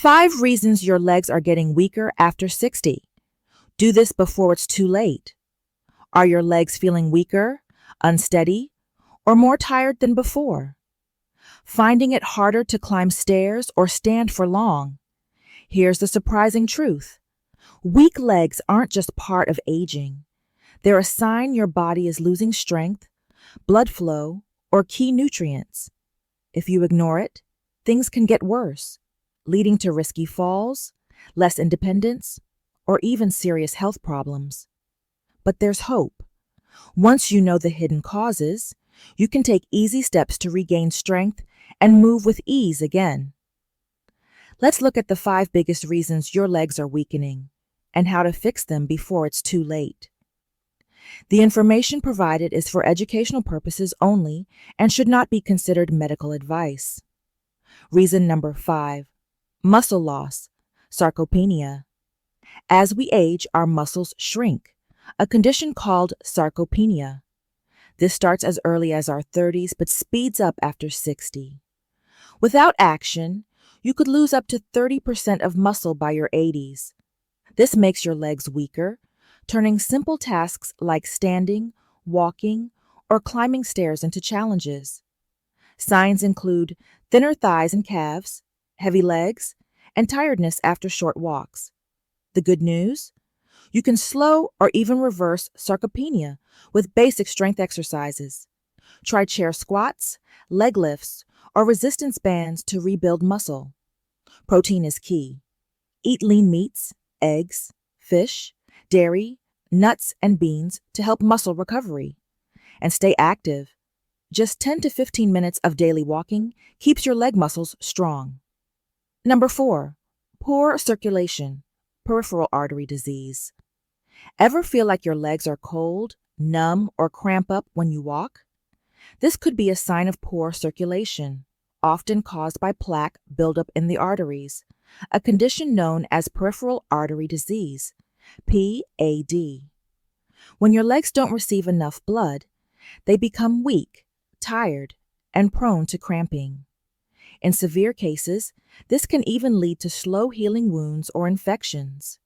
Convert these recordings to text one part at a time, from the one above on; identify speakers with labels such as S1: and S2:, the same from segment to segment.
S1: 5 reasons your legs are getting weaker after 60. Do this before it's too late. Are your legs feeling weaker, unsteady, or more tired than before? Finding it harder to climb stairs or stand for long? Here's the surprising truth. Weak legs aren't just part of aging. They're a sign your body is losing strength, blood flow, or key nutrients. If you ignore it, things can get worse, leading to risky falls, less independence, or even serious health problems. But there's hope. Once you know the hidden causes, you can take easy steps to regain strength and move with ease again. Let's look at the 5 biggest reasons your legs are weakening and how to fix them before it's too late. The information provided is for educational purposes only and should not be considered medical advice. Reason number 5, muscle loss, sarcopenia. As we age, our muscles shrink, a condition called sarcopenia. This starts as early as our 30s but speeds up after 60. Without action, you could lose up to 30% of muscle by your 80s. This makes your legs weaker, turning simple tasks like standing, walking, or climbing stairs into challenges. Signs include thinner thighs and calves, heavy legs, and tiredness after short walks. The good news? You can slow or even reverse sarcopenia with basic strength exercises. Try chair squats, leg lifts, or resistance bands to rebuild muscle. Protein is key. Eat lean meats, eggs, fish, dairy, nuts, and beans to help muscle recovery. And stay active. Just 10 to 15 minutes of daily walking keeps your leg muscles strong. Number 4, poor circulation, peripheral artery disease. Ever feel like your legs are cold, numb, or cramp up when you walk? This could be a sign of poor circulation, often caused by plaque buildup in the arteries, a condition known as peripheral artery disease, PAD. When your legs don't receive enough blood, they become weak, tired, and prone to cramping. In severe cases, this can even lead to slow healing wounds or infections.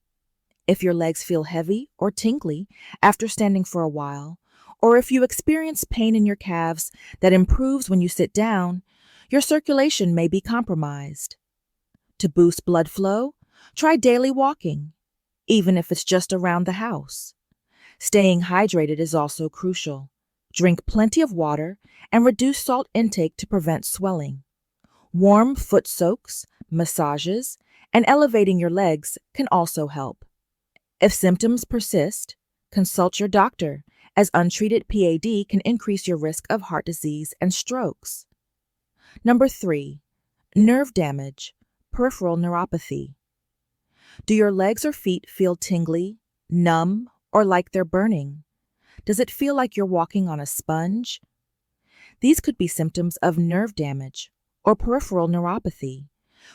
S1: If your legs feel heavy or tingly after standing for a while, or if you experience pain in your calves that improves when you sit down, your circulation may be compromised. To boost blood flow, try daily walking, even if it's just around the house. Staying hydrated is also crucial. Drink plenty of water and reduce salt intake to prevent swelling. Warm foot soaks, massages, and elevating your legs can also help. If symptoms persist, consult your doctor, as untreated PAD can increase your risk of heart disease and strokes. Number 3, nerve damage, peripheral neuropathy. Do your legs or feet feel tingly, numb, or like they're burning? Does it feel like you're walking on a sponge? These could be symptoms of nerve damage or peripheral neuropathy,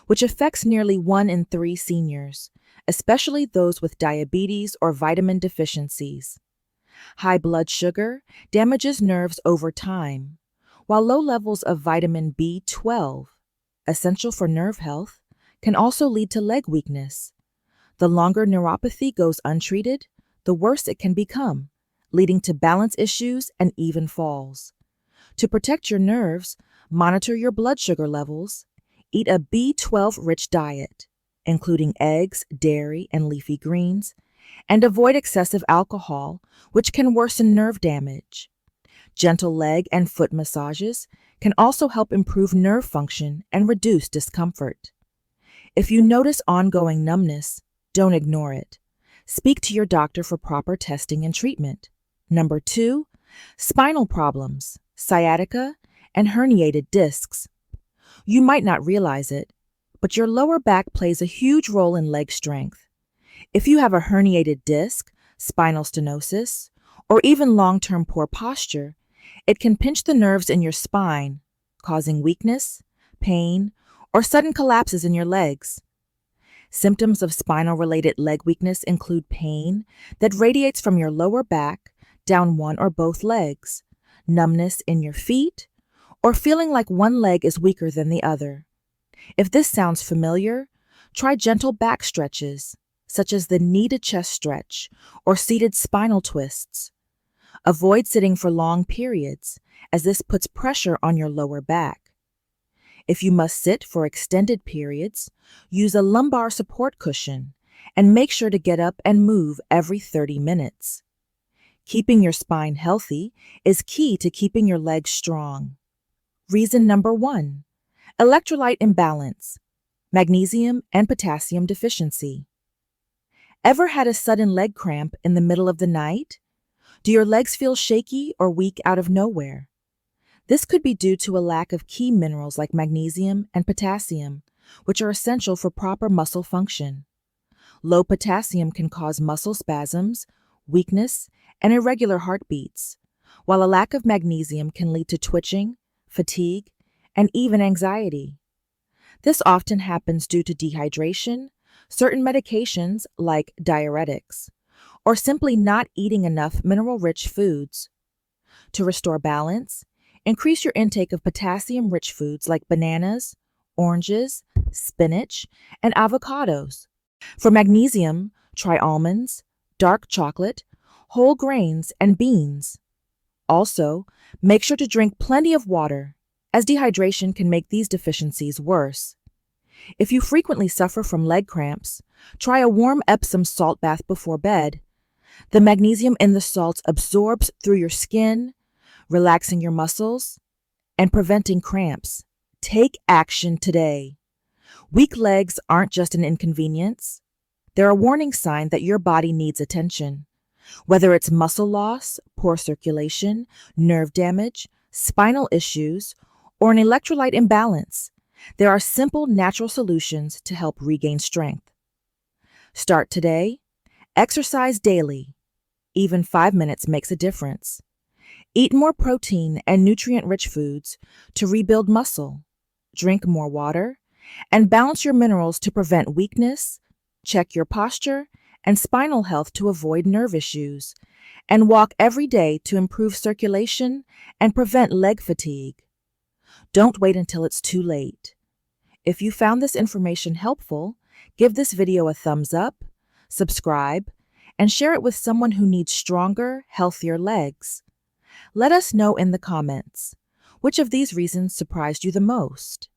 S1: which affects nearly 1 in 3 seniors, especially those with diabetes or vitamin deficiencies. High blood sugar damages nerves over time, while low levels of vitamin B12, essential for nerve health, can also lead to leg weakness. The longer neuropathy goes untreated, the worse it can become, leading to balance issues and even falls. To protect your nerves, monitor your blood sugar levels, eat a B12-rich diet, including eggs, dairy, and leafy greens, and avoid excessive alcohol, which can worsen nerve damage. Gentle leg and foot massages can also help improve nerve function and reduce discomfort. If you notice ongoing numbness, don't ignore it. Speak to your doctor for proper testing and treatment. Number 2, spinal problems, sciatica, and herniated discs. You might not realize it, but your lower back plays a huge role in leg strength. If you have a herniated disc, spinal stenosis, or even long-term poor posture, it can pinch the nerves in your spine, causing weakness, pain, or sudden collapses in your legs. Symptoms of spinal-related leg weakness include pain that radiates from your lower back down one or both legs, numbness in your feet, or feeling like one leg is weaker than the other. If this sounds familiar, Try gentle back stretches, such as the knee to chest stretch or seated spinal twists. Avoid sitting for long periods, as this puts pressure on your lower back. If you must sit for extended periods, use a lumbar support cushion and make sure to get up and move every 30 minutes. Keeping your spine healthy is key to keeping your legs strong. Reason number 1: electrolyte imbalance, magnesium and potassium deficiency. Ever had a sudden leg cramp in the middle of the night? Do your legs feel shaky or weak out of nowhere? This could be due to a lack of key minerals like magnesium and potassium, which are essential for proper muscle function. Low potassium can cause muscle spasms, weakness, and irregular heartbeats, while a lack of magnesium can lead to twitching, fatigue, and even anxiety. This often happens due to dehydration, certain medications like diuretics, or simply not eating enough mineral-rich foods. To restore balance, increase your intake of potassium-rich foods like bananas, oranges, spinach, and avocados. For magnesium, try almonds, dark chocolate, whole grains, and beans. Also, make sure to drink plenty of water, as dehydration can make these deficiencies worse. If you frequently suffer from leg cramps, try a warm Epsom salt bath before bed. The magnesium in the salts absorbs through your skin, relaxing your muscles and preventing cramps. Take action today. Weak legs aren't just an inconvenience. They're a warning sign that your body needs attention. Whether it's muscle loss, poor circulation, nerve damage, spinal issues, or an electrolyte imbalance, there are simple natural solutions to help regain strength. Start today. Exercise daily. Even 5 minutes makes a difference. Eat more protein and nutrient-rich foods to rebuild muscle. Drink more water, and balance your minerals to prevent weakness. Check your posture and spinal health to avoid nerve issues, and walk every day to improve circulation and prevent leg fatigue. Don't wait until it's too late. If you found this information helpful, give this video a thumbs up, subscribe, and share it with someone who needs stronger, healthier legs. Let us know in the comments, which of these reasons surprised you the most?